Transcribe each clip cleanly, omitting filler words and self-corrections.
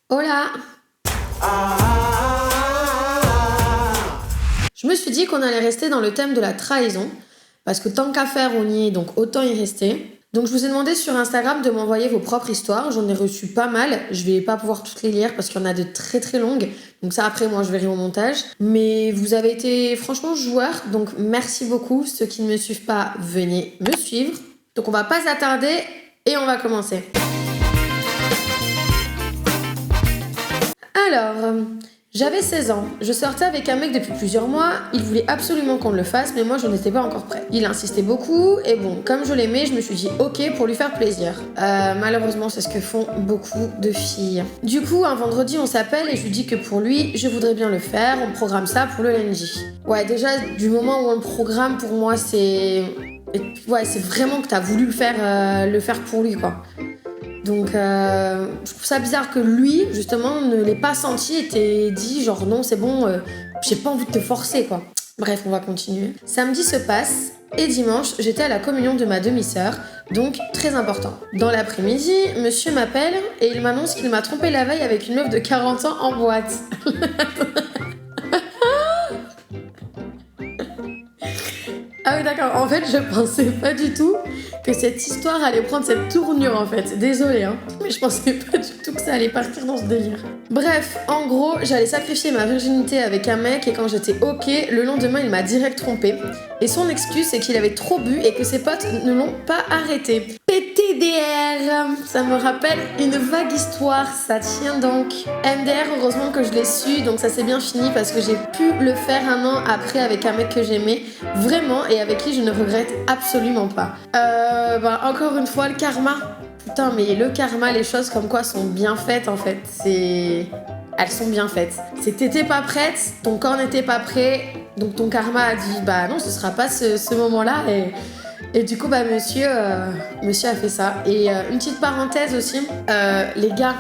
Hola! Je me suis dit qu'on allait rester dans le thème de la trahison, parce que tant qu'à faire, on y est, donc autant y rester. Donc je vous ai demandé sur Instagram de m'envoyer vos propres histoires, j'en ai reçu pas mal, je vais pas pouvoir toutes les lire parce qu'il y en a de très très longues, donc ça après moi je verrai au montage. Mais vous avez été franchement joueurs, donc merci beaucoup. Ceux qui ne me suivent pas, venez me suivre. Donc on va pas s'attarder et on va commencer. Alors, j'avais 16 ans, je sortais avec un mec depuis plusieurs mois, il voulait absolument qu'on le fasse, mais moi je n'étais pas encore prête. Il insistait beaucoup, et bon, comme je l'aimais, je me suis dit ok pour lui faire plaisir. Malheureusement, c'est ce que font beaucoup de filles. Du coup, un vendredi, on s'appelle et je lui dis que pour lui, je voudrais bien le faire, on programme ça pour le lundi. Ouais, déjà, du moment où on le programme, pour moi, c'est... Ouais, c'est vraiment que t'as voulu le faire pour lui, quoi. Donc, je trouve ça bizarre que lui, justement, ne l'ait pas senti et t'ait dit genre non, c'est bon, j'ai pas envie de te forcer, quoi. Bref, on va continuer. Samedi se passe et dimanche, j'étais à la communion de ma demi-sœur, donc très important. Dans l'après-midi, monsieur m'appelle et il m'annonce qu'il m'a trompé la veille avec une meuf de 40 ans en boîte. Ah oui, d'accord. En fait, je pensais pas du tout que cette histoire allait prendre cette tournure, en fait. Désolée, hein. Mais je pensais pas du tout que ça allait partir dans ce délire. Bref, en gros, j'allais sacrifier ma virginité avec un mec et quand j'étais ok, le lendemain, il m'a direct trompée. Et son excuse, c'est qu'il avait trop bu et que ses potes ne l'ont pas arrêté. PTDR, ça me rappelle une vague histoire, ça tient donc. MDR, heureusement que je l'ai su, donc ça s'est bien fini parce que j'ai pu le faire un an après avec un mec que j'aimais vraiment et avec qui je ne regrette absolument pas. Encore une fois, le karma. Putain, mais le karma, les choses comme quoi sont bien faites en fait. Elles sont bien faites. C'est que t'étais pas prête, ton corps n'était pas prêt, donc ton karma a dit bah non, ce sera pas ce moment-là et du coup, monsieur a fait ça. Et une petite parenthèse aussi, les gars,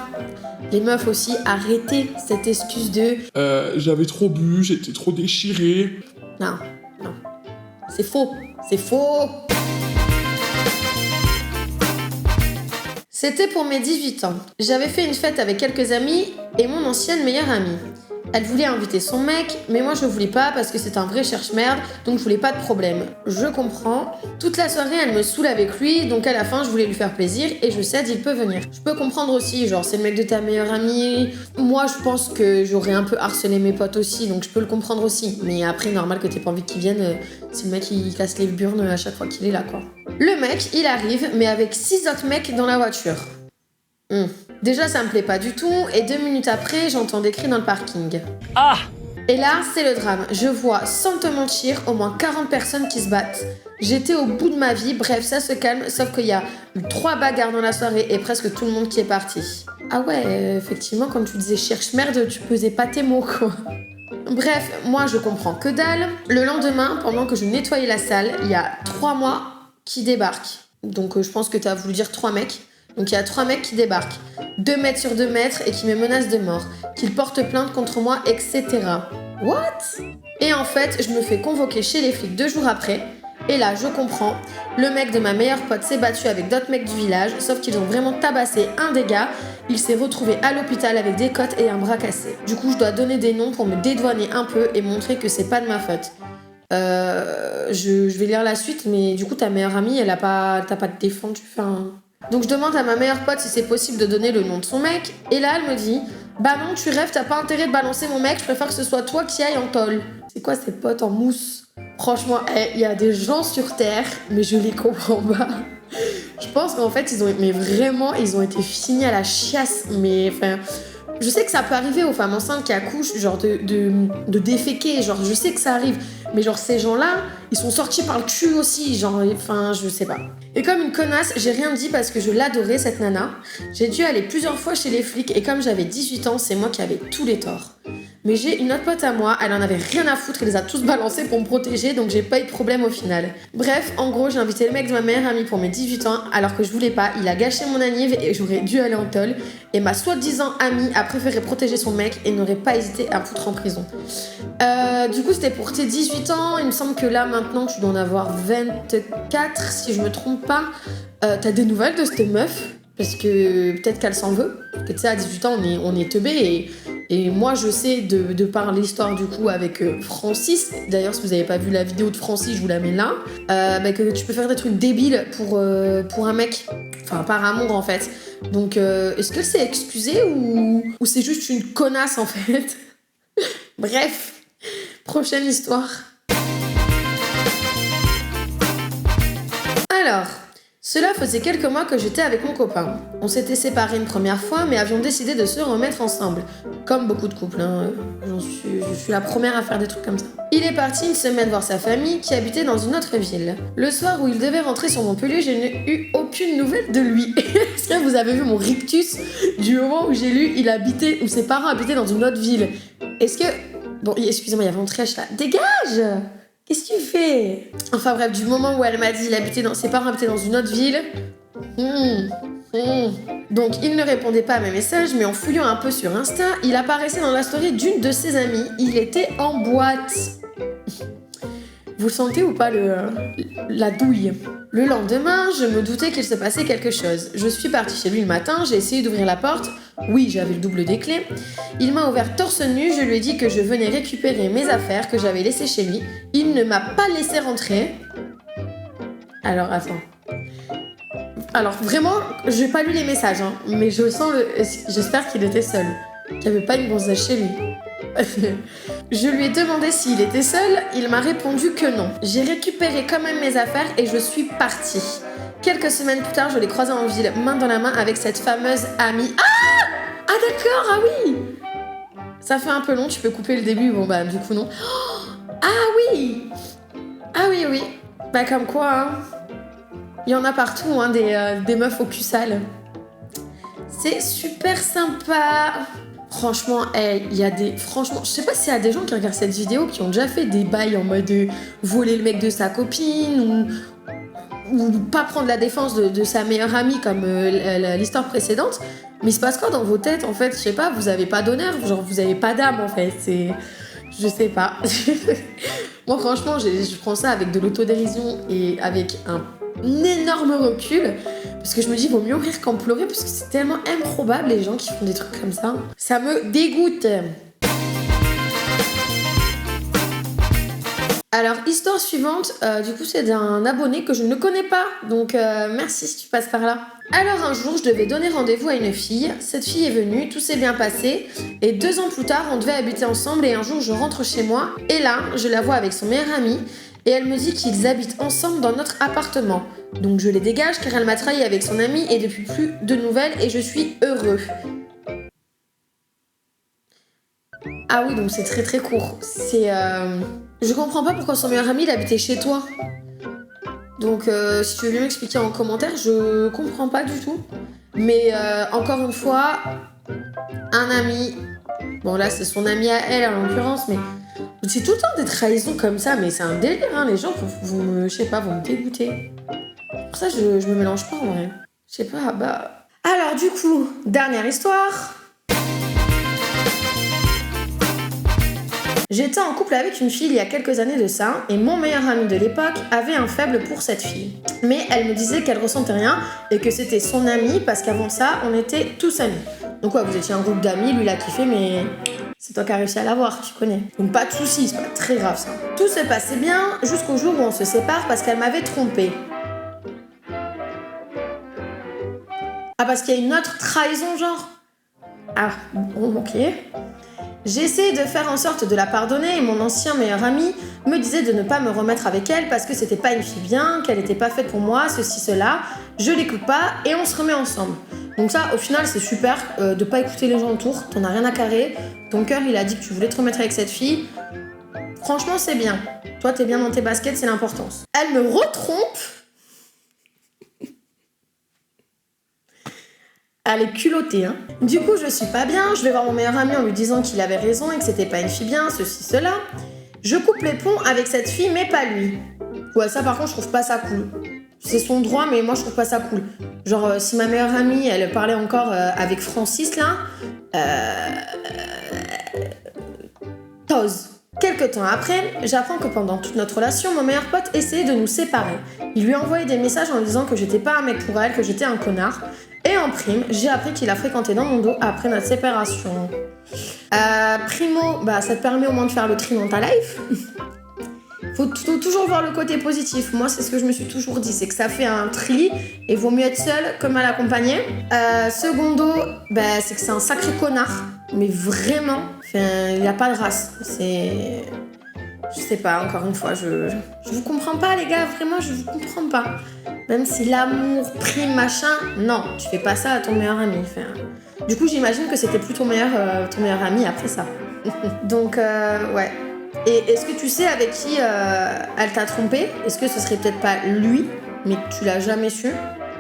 les meufs aussi, arrêtez cette excuse de J'avais trop bu, j'étais trop déchirée. non. C'est faux. C'est faux. C'était pour mes 18 ans. J'avais fait une fête avec quelques amis et mon ancienne meilleure amie. Elle voulait inviter son mec, mais moi je voulais pas parce que c'est un vrai cherche-merde, donc je voulais pas de problème. Je comprends. Toute la soirée, elle me saoule avec lui, donc à la fin, je voulais lui faire plaisir et je cède, il peut venir. Je peux comprendre aussi, genre c'est le mec de ta meilleure amie. Moi, je pense que j'aurais un peu harcelé mes potes aussi, donc je peux le comprendre aussi. Mais après, normal que t'aies pas envie qu'il vienne, c'est le mec qui casse les burnes à chaque fois qu'il est là, quoi. Le mec, il arrive, mais avec 6 autres mecs dans la voiture. Déjà, ça me plaît pas du tout, et 2 minutes après, j'entends des cris dans le parking. Ah! Et là, c'est le drame. Je vois, sans te mentir, au moins 40 personnes qui se battent. J'étais au bout de ma vie, bref, ça se calme, sauf qu'il y a eu 3 bagarres dans la soirée et presque tout le monde qui est parti. Ah ouais, effectivement, quand tu disais cherche-merde, tu pesais pas tes mots, quoi. Bref, moi, je comprends que dalle. Le lendemain, pendant que je nettoyais la salle, il y a 3 mois qui débarquent. Donc, je pense que t'as voulu dire 3 mecs. Donc il y a 3 mecs qui débarquent, 2 mètres sur 2 mètres et qui me menacent de mort, qu'ils portent plainte contre moi, etc. What? Et en fait, je me fais convoquer chez les flics 2 jours après, et là, je comprends, le mec de ma meilleure pote s'est battu avec d'autres mecs du village, sauf qu'ils ont vraiment tabassé un des gars, il s'est retrouvé à l'hôpital avec des côtes et un bras cassé. Du coup, je dois donner des noms pour me dédouaner un peu et montrer que c'est pas de ma faute. Je vais lire la suite, mais du coup, ta meilleure amie, t'as pas défendu, enfin... Donc je demande à ma meilleure pote si c'est possible de donner le nom de son mec, et là elle me dit bah non, tu rêves, t'as pas intérêt de balancer mon mec, je préfère que ce soit toi qui aille en tôle. C'est quoi ces potes en mousse? Franchement, il y a des gens sur terre, mais je les comprends pas. Je pense qu'en fait ils ont été finis à la chiasse, mais enfin... Je sais que ça peut arriver aux femmes enceintes qui accouchent, genre de déféquer, genre je sais que ça arrive, mais genre ces gens-là, ils sont sortis par le cul aussi, genre, enfin je sais pas. Et comme une connasse, j'ai rien dit parce que je l'adorais cette nana. J'ai dû aller plusieurs fois chez les flics et comme j'avais 18 ans, c'est moi qui avais tous les torts. Mais j'ai une autre pote à moi, elle en avait rien à foutre, elle les a tous balancés pour me protéger, donc j'ai pas eu de problème au final. Bref, en gros, j'ai invité le mec de ma meilleure amie pour mes 18 ans, alors que je voulais pas, il a gâché mon anniv et j'aurais dû aller en tôle. Et ma soi-disant amie a préféré protéger son mec et n'aurait pas hésité à me foutre en prison. Du coup, c'était pour tes 18 ans, il me semble que là, maintenant, tu dois en avoir 24, si je me trompe pas. T'as des nouvelles de cette meuf ? Parce que peut-être qu'elle s'en veut. Parce que tu sais, à 18 ans, on est teubés. Et moi, je sais, de par l'histoire du coup avec Francis, d'ailleurs, si vous n'avez pas vu la vidéo de Francis, je vous la mets là, que tu peux faire des trucs débiles pour un mec. Enfin, par amour en fait. Donc, est-ce qu'elle s'est excusée ou c'est juste une connasse en fait? Bref, prochaine histoire. Alors, cela faisait quelques mois que j'étais avec mon copain. On s'était séparés une première fois, mais avions décidé de se remettre ensemble. Comme beaucoup de couples, hein. Je suis la première à faire des trucs comme ça. Il est parti une semaine voir sa famille qui habitait dans une autre ville. Le soir où il devait rentrer sur Montpellier, je n'ai eu aucune nouvelle de lui. Est-ce que vous avez vu mon rictus du moment où j'ai lu où ses parents habitaient dans une autre ville? Est-ce que... Bon, excusez-moi, il y avait mon triage là. Dégage! Qu'est-ce que tu fais? Enfin bref, du moment où elle m'a dit ses parents habitaient dans une autre ville. Donc il ne répondait pas à mes messages, mais en fouillant un peu sur Insta, il apparaissait dans la story d'une de ses amies. Il était en boîte. Vous sentez ou pas la douille? Le lendemain, je me doutais qu'il se passait quelque chose. Je suis partie chez lui le matin, j'ai essayé d'ouvrir la porte. Oui, j'avais le double des clés. Il m'a ouvert torse nu, je lui ai dit que je venais récupérer mes affaires que j'avais laissées chez lui. Il ne m'a pas laissé rentrer. Alors, attends. Alors, vraiment, j'ai pas lu les messages, hein, mais j'espère qu'il était seul. Qu'il n'y avait pas une gonzesse chez lui. Je lui ai demandé s'il était seul, il m'a répondu que non. J'ai récupéré quand même mes affaires et je suis partie. Quelques semaines plus tard, je l'ai croisé en ville, main dans la main avec cette fameuse amie. Ah d'accord, ah oui. Ça fait un peu long, tu peux couper le début, bon bah du coup non. Ah oui. Ah oui, oui. Bah comme quoi, hein. Il y en a partout, hein, des meufs au cul sale. C'est super sympa. Franchement, franchement, je sais pas s'il y a des gens qui regardent cette vidéo qui ont déjà fait des bails en mode voler le mec de sa copine ou pas prendre la défense de sa meilleure amie comme l'histoire précédente. Mais il se passe quoi dans vos têtes en fait? Je sais pas, vous avez pas d'honneur, genre vous avez pas d'âme en fait. Je sais pas. Moi franchement, je prends ça avec de l'autodérision et avec un énorme recul. Parce que je me dis, vaut mieux rire qu'en pleurer, parce que c'est tellement improbable les gens qui font des trucs comme ça. Ça me dégoûte. Alors, histoire suivante, du coup, c'est d'un abonné que je ne connais pas. Donc, merci si tu passes par là. Alors, un jour, je devais donner rendez-vous à une fille. Cette fille est venue, tout s'est bien passé. Et 2 ans plus tard, on devait habiter ensemble. Et un jour, je rentre chez moi. Et là, je la vois avec son meilleur ami. Et elle me dit qu'ils habitent ensemble dans notre appartement. Donc je les dégage car elle m'a trahi avec son ami et depuis plus de nouvelles et je suis heureux. Ah oui, donc c'est très très court. Je comprends pas pourquoi son meilleur ami il habitait chez toi. Donc si tu veux bien m'expliquer en commentaire, je comprends pas du tout. Mais encore une fois, un ami... Bon là c'est son ami à elle en l'occurrence, mais... C'est tout le temps des trahisons comme ça, mais c'est un délire, hein. Les gens, vous me dégoûter. Pour ça, je me mélange pas en vrai. Je sais pas, bah... Alors du coup, dernière histoire. J'étais en couple avec une fille il y a quelques années de ça, et mon meilleur ami de l'époque avait un faible pour cette fille. Mais elle me disait qu'elle ressentait rien, et que c'était son amie, parce qu'avant ça, on était tous amis. Donc ouais, vous étiez un groupe d'amis, lui il a kiffé, mais... C'est toi qui as réussi à l'avoir, tu connais. Donc pas de soucis, c'est pas très grave ça. Tout se passait bien jusqu'au jour où on se sépare parce qu'elle m'avait trompée. Ah, parce qu'il y a une autre trahison, genre? Ah, bon, ok. J'ai essayé de faire en sorte de la pardonner et mon ancien meilleur ami me disait de ne pas me remettre avec elle parce que c'était pas une fille bien, qu'elle était pas faite pour moi, ceci, cela. Je l'écoute pas et on se remet ensemble. Donc ça, au final, c'est super de pas écouter les gens autour. T'en as rien à carrer. Ton cœur, il a dit que tu voulais te remettre avec cette fille. Franchement, c'est bien. Toi, t'es bien dans tes baskets, c'est l'importance. Elle me retrompe. Elle est culottée, hein. Du coup, je suis pas bien. Je vais voir mon meilleur ami en lui disant qu'il avait raison et que c'était pas une fille bien, ceci, cela. Je coupe les ponts avec cette fille, mais pas lui. Ouais, ça, par contre, je trouve pas ça cool. C'est son droit, mais moi, je trouve pas ça cool. Genre, si ma meilleure amie, elle parlait encore avec Francis, là... Pause. Quelques temps après, j'apprends que pendant toute notre relation, mon meilleur pote essayait de nous séparer. Il lui envoyait des messages en lui disant que j'étais pas un mec pour elle, que j'étais un connard. Et Et en prime, j'ai appris qu'il a fréquenté dans mon dos après notre séparation. Primo, bah ça te permet au moins de faire le tri dans ta life. Faut toujours voir le côté positif. Moi, c'est ce que je me suis toujours dit, c'est que ça fait un tri et vaut mieux être seul que mal accompagné. Secondo, bah, c'est que c'est un sacré connard. Mais vraiment, il n'y a pas de race. C'est... Je sais pas, encore une fois, je vous comprends pas, les gars. Vraiment, je vous comprends pas. Même si l'amour prime, machin, non, tu fais pas ça à ton meilleur ami. Du coup, j'imagine que c'était plus ton meilleur ami après ça. Donc, ouais. Et est-ce que tu sais avec qui elle t'a trompé? Est-ce que ce serait peut-être pas lui, mais que tu l'as jamais su?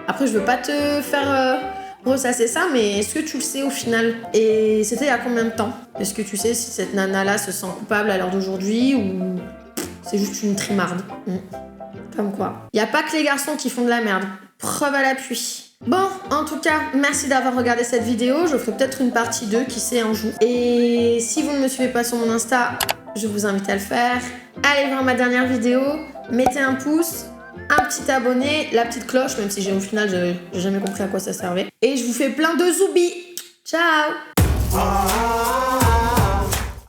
Après, je veux pas te faire ressasser ça, mais est-ce que tu le sais au final? Et c'était il y a combien de temps? Est-ce que tu sais si cette nana-là se sent coupable à l'heure d'aujourd'hui ou c'est juste une trimarde? Comme quoi. Y a pas que les garçons qui font de la merde. Preuve à l'appui. Bon, en tout cas, merci d'avoir regardé cette vidéo. Je ferai peut-être une partie 2, qui sait, un jour. Et si vous ne me suivez pas sur mon Insta, je vous invite à le faire. Allez voir ma dernière vidéo, mettez un pouce, un petit abonné, la petite cloche, même si au final, j'ai jamais compris à quoi ça servait. Et je vous fais plein de zoubis. Ciao!